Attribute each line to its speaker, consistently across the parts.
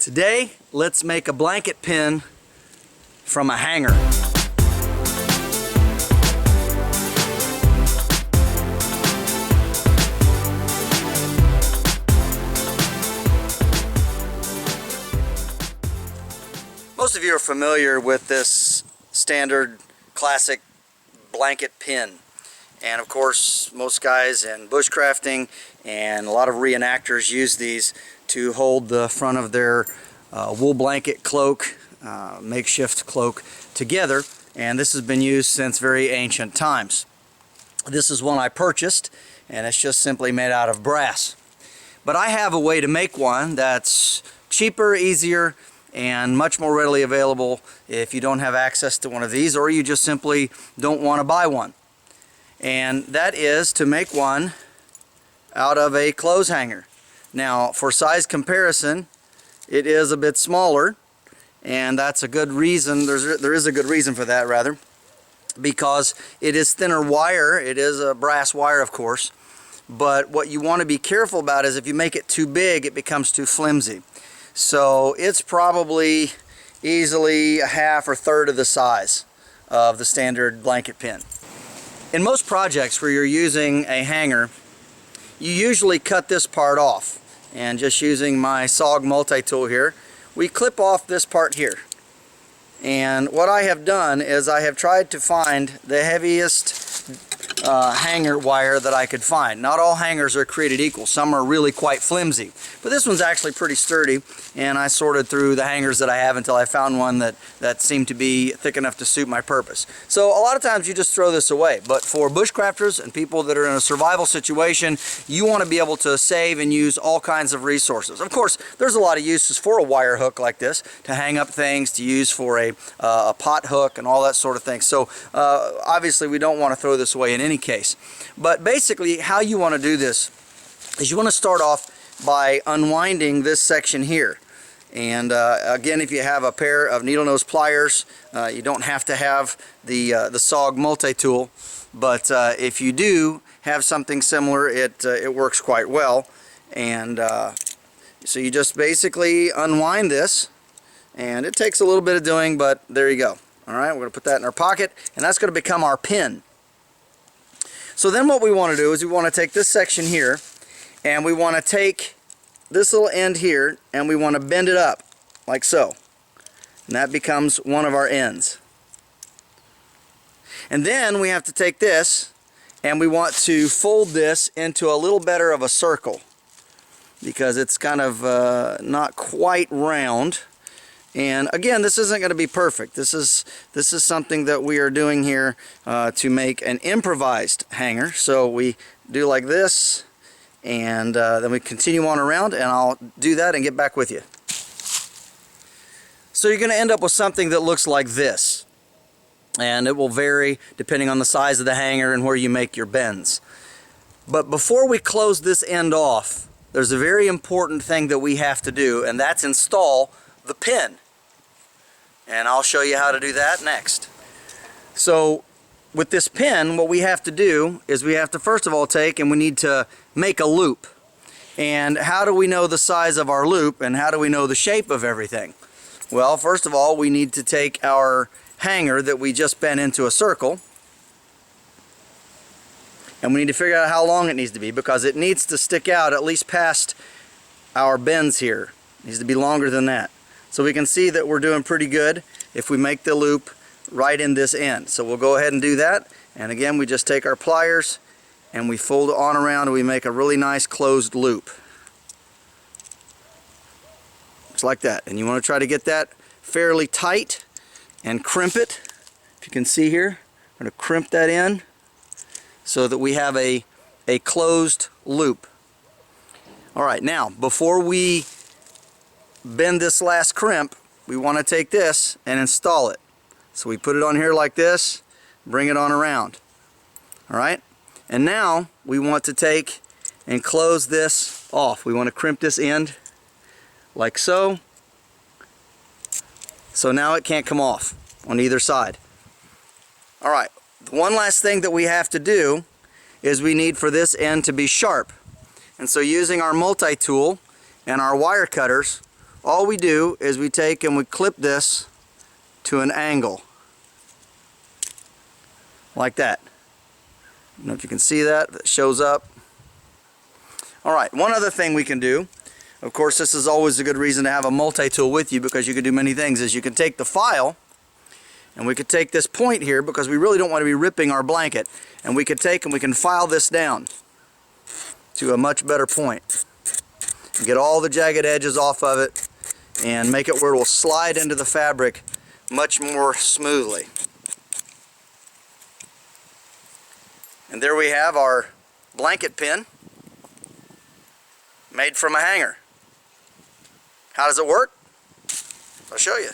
Speaker 1: Today, let's make a blanket pin from a hanger. Most of you are familiar with this standard classic blanket pin. And of course, most guys in bushcrafting and a lot of reenactors use these to hold the front of their wool blanket cloak, makeshift cloak together. And this has been used since very ancient times. This is one I purchased, and it's just simply made out of brass. But I have a way to make one that's cheaper, easier, and much more readily available if you don't have access to one of these, or you just simply don't want to buy one. And that is to make one out of a clothes hanger. Now, for size comparison, it is a bit smaller, and that's a good reason. There is a good reason for that, rather, because it is thinner wire. It is a brass wire, of course, but what you want to be careful about is if you make it too big, it becomes too flimsy. So it's probably easily a half or third of the size of the standard blanket pin. In most projects where you're using a hanger, you usually cut this part off. And just using my SOG multi-tool here, we clip off this part here. And what I have done is I have tried to find the heaviest hanger wire that I could find. Not all hangers are created equal. Some are really quite flimsy. But this one's actually pretty sturdy, and I sorted through the hangers that I have until I found one that seemed to be thick enough to suit my purpose. So a lot of times you just throw this away. But for bushcrafters and people that are in a survival situation, you want to be able to save and use all kinds of resources. Of course, there's a lot of uses for a wire hook like this, to hang up things, to use for a pot hook and all that sort of thing. So obviously we don't want to throw this away in any case. But basically how you want to do this is you want to start off by unwinding this section here. And again, if you have a pair of needle nose pliers, you don't have to have the SOG multi-tool, but if you do have something similar, it works quite well. And so you just basically unwind this, and it takes a little bit of doing, but there you go. Alright, we're going to put that in our pocket, and that's going to become our pin. So then what we want to do is we want to take this section here, and we want to take this little end here, and we want to bend it up, like so. And that becomes one of our ends. And then we have to take this, and we want to fold this into a little better of a circle, because it's kind of not quite round. And again, this isn't going to be perfect. This is something that we are doing here to make an improvised hanger. So we do like this, and then we continue on around, and I'll do that and get back with you. So you're going to end up with something that looks like this, and it will vary depending on the size of the hanger and where you make your bends. But before we close this end off, there's a very important thing that we have to do, and that's install the pin. And I'll show you how to do that next. So with this pin, what we have to do is we have to first of all take and we need to make a loop. And how do we know the size of our loop, and how do we know the shape of everything? Well, first of all, we need to take our hanger that we just bent into a circle, and we need to figure out how long it needs to be, because it needs to stick out at least past our bends here. It needs to be longer than that. So we can see that we're doing pretty good if we make the loop right in this end. So we'll go ahead and do that. And again, we just take our pliers and we fold it on around, and we make a really nice closed loop. Just like that. And you want to try to get that fairly tight and crimp it. If you can see here, I'm going to crimp that in so that we have a closed loop. Alright, now before we bend this last crimp, we want to take this and install it. So we put it on here like this, bring it on around. Alright, and now we want to take and close this off. We want to crimp this end like so. So now it can't come off on either side. Alright, one last thing that we have to do is we need for this end to be sharp. And so using our multi-tool and our wire cutters, all we do is we take and we clip this to an angle like that. I don't know if you can see that, it shows up. Alright, one other thing we can do, of course this is always a good reason to have a multi-tool with you because you can do many things, is you can take the file and we could take this point here because we really don't want to be ripping our blanket, and we could take and we can file this down to a much better point. Get all the jagged edges off of it and make it where it will slide into the fabric much more smoothly. And there we have our blanket pin made from a hanger. How does it work? I'll show you.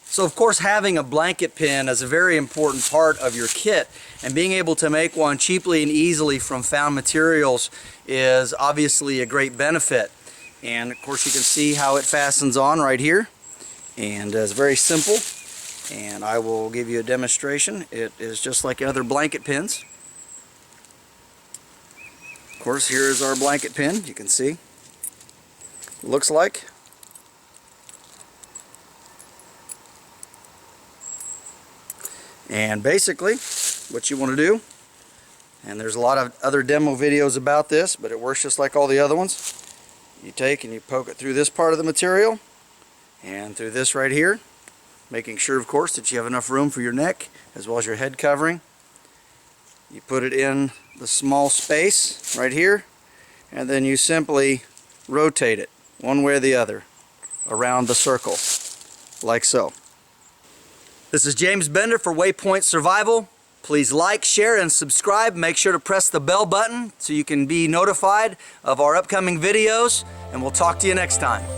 Speaker 1: So of course having a blanket pin is a very important part of your kit, and being able to make one cheaply and easily from found materials is obviously a great benefit. And of course you can see how it fastens on right here, and it's very simple, and I will give you a demonstration. It is just like other blanket pins. Of course, here is our blanket pin. You can see looks like. And basically what you want to do, and there's a lot of other demo videos about this, but it works just like all the other ones. You take and you poke it through this part of the material and through this right here, making sure of course that you have enough room for your neck as well as your head covering. You put it in the small space right here, and then you simply rotate it one way or the other around the circle like so. This is James Bender for Waypoint Survival. Please like, share, and subscribe. Make sure to press the bell button so you can be notified of our upcoming videos, and we'll talk to you next time.